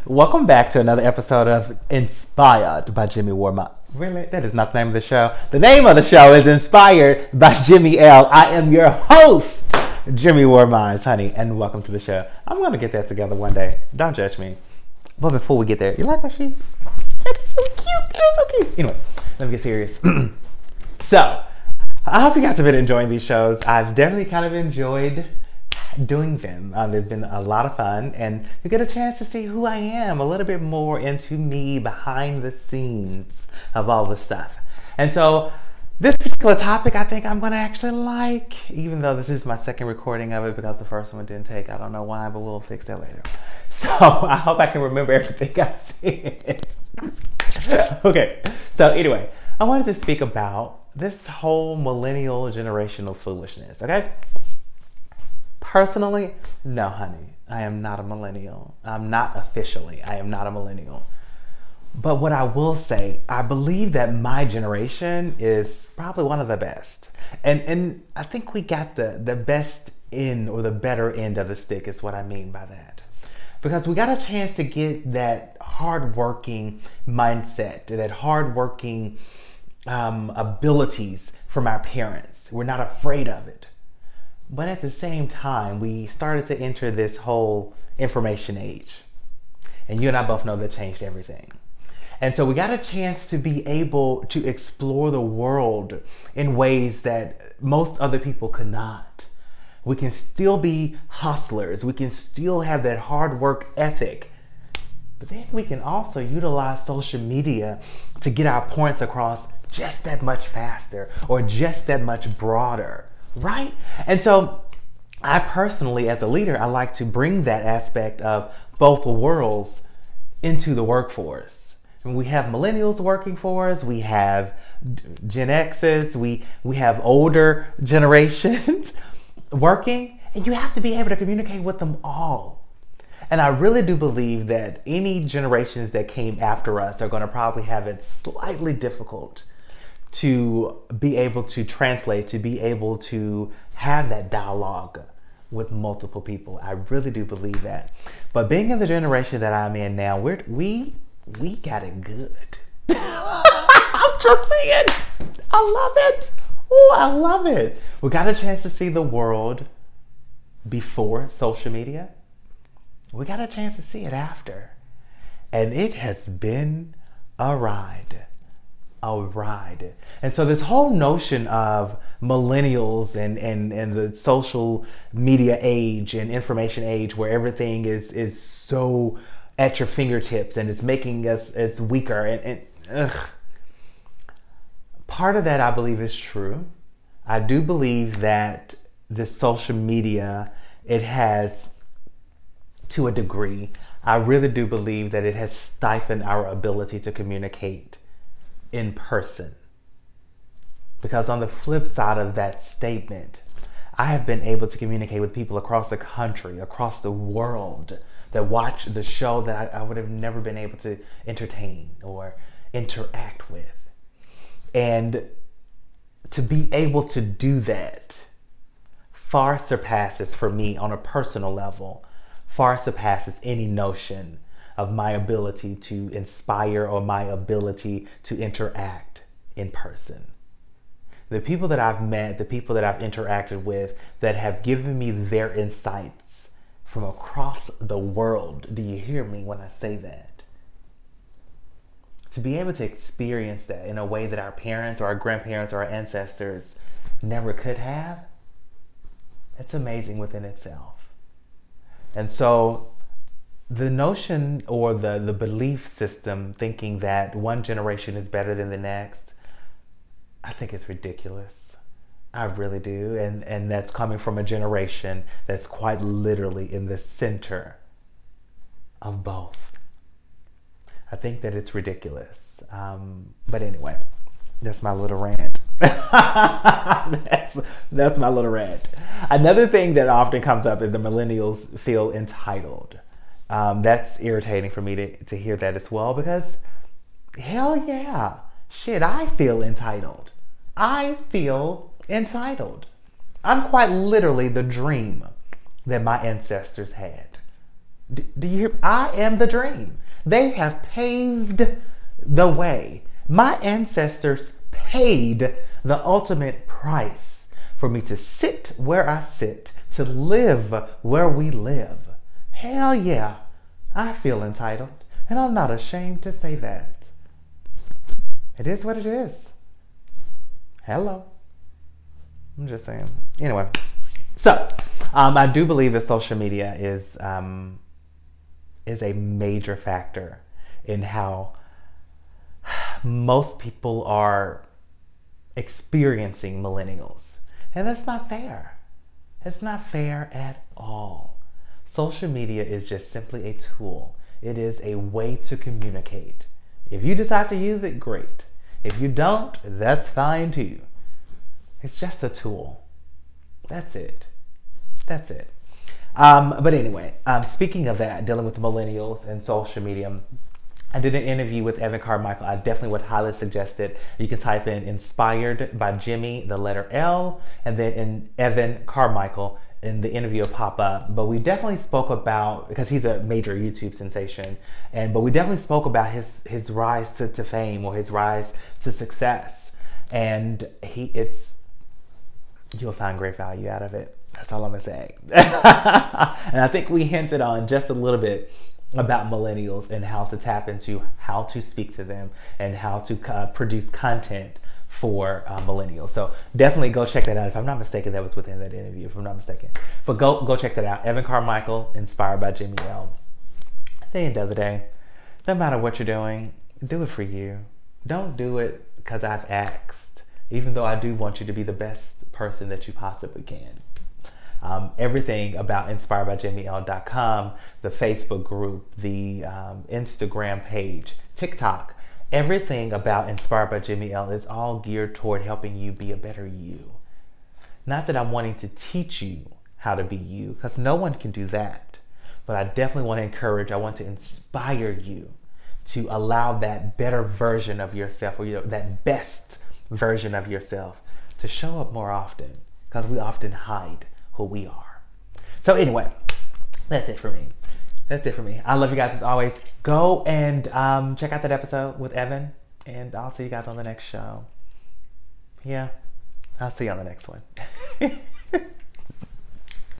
Welcome back to another episode of Inspired by Jimmy Warma. Really? That is not the name of the show. The name of the show is Inspired by Jimmy L. I am your host, Jimmy Warma, honey, and welcome to the show. I'm going to get that together one day. Don't judge me. But before we get there, you like my shoes? They're so cute. They're so cute. Anyway, let me get serious. So, I hope you guys have been enjoying these shows. I've definitely kind of enjoyed doing them. They've been a lot of fun, and you get a chance to see who I am, a little bit more into me behind the scenes of all this stuff. And so this particular topic I think I'm going to actually like, even though this is my second recording of it because the first one didn't take. I don't know why, but we'll fix that later. So I hope I can remember everything I said. Okay, so anyway, I wanted to speak about this whole millennial generational foolishness, okay? Personally, no, honey, I am not a millennial. I'm not officially. I am not a millennial. But what I will say, I believe that my generation is probably one of the best. And I think we got the best end or the better end of the stick is what I mean by that. Because we got a chance to get that hardworking mindset, that hardworking abilities from our parents. We're not afraid of it. But at the same time, we started to enter this whole information age. And you and I both know that changed everything. And so we got a chance to be able to explore the world in ways that most other people could not. We can still be hustlers. We can still have that hard work ethic. But then we can also utilize social media to get our points across just that much faster or just that much broader. Right? And so I personally, as a leader, I like to bring that aspect of both worlds into the workforce. And we have millennials working for us. We have Gen X's. We have older generations working. And you have to be able to communicate with them all. And I really do believe that any generations that came after us are going to probably have it slightly difficult to be able to translate, to be able to have that dialogue with multiple people. I really do believe that. But being in the generation that I'm in now, we got it good. I'm just saying. I love it. Oh, I love it. We got a chance to see the world before social media. We got a chance to see it after. And it has been a ride. And so this whole notion of millennials and the social media age and information age where everything is so at your fingertips and it's making us it's weaker and part of that I believe is true. I do believe that the social media, it has, to a degree, I really do believe that it has stifled our ability to communicate in person. Because on the flip side of that statement, I have been able to communicate with people across the country, across the world that watch the show that I would have never been able to entertain or interact with. And to be able to do that far surpasses, for me on a personal level, far surpasses any notion of my ability to inspire or my ability to interact in person. The people that I've met, the people that I've interacted with that have given me their insights from across the world. Do you hear me when I say that? To be able to experience that in a way that our parents or our grandparents or our ancestors never could have, it's amazing within itself. And so the notion or the belief system thinking that one generation is better than the next, I think it's ridiculous. I really do. And that's coming from a generation that's quite literally in the center of both. I think that it's ridiculous. But anyway, that's my little rant. that's my little rant. Another thing that often comes up is the millennials feel entitled. That's irritating for me to hear that as well, because hell yeah, shit, I feel entitled. I feel entitled. I'm quite literally the dream that my ancestors had. Do you hear? I am the dream. They have paved the way. My ancestors paid the ultimate price for me to sit where I sit, to live where we live. Hell yeah, I feel entitled, and I'm not ashamed to say that. It is what it is. Hello. I'm just saying. Anyway, so I do believe that social media is a major factor in how most people are experiencing millennials. And that's not fair. It's not fair at all. Social media is just simply a tool. It is a way to communicate. If you decide to use it, great. If you don't, that's fine too. It's just a tool. That's it. That's it. But anyway, speaking of that, dealing with millennials and social media, I did an interview with Evan Carmichael. I definitely would highly suggest it. You can type in Inspired by Jimmy, the letter L, and then in Evan Carmichael, and the interview will pop up. But we definitely spoke about, because he's a major YouTube sensation, but we definitely spoke about his rise to fame, or his rise to success. And you'll find great value out of it. That's all I'm gonna say. And I think we hinted on just a little bit about millennials and how to tap into how to speak to them and how to produce content for millennials. So definitely go check that out. If I'm not mistaken, that was within that interview, if I'm not mistaken. But go check that out. Evan Carmichael, Inspired by Jimmy L. At the end of the day, no matter what you're doing, do it for you. Don't do it because I've asked, even though I do want you to be the best person that you possibly can. Everything about inspiredbyjimmyl.com, the Facebook group, the Instagram page, TikTok, everything about Inspired by Jimmy L is all geared toward helping you be a better you. Not that I'm wanting to teach you how to be you, because no one can do that. But I definitely want to encourage, I want to inspire you to allow that better version of yourself, or that best version of yourself, to show up more often, because we often hide who we are. So anyway, that's it for me. That's it for me. I love you guys as always. Go and check out that episode with Evan, and I'll see you guys on the next show. Yeah, I'll see you on the next one.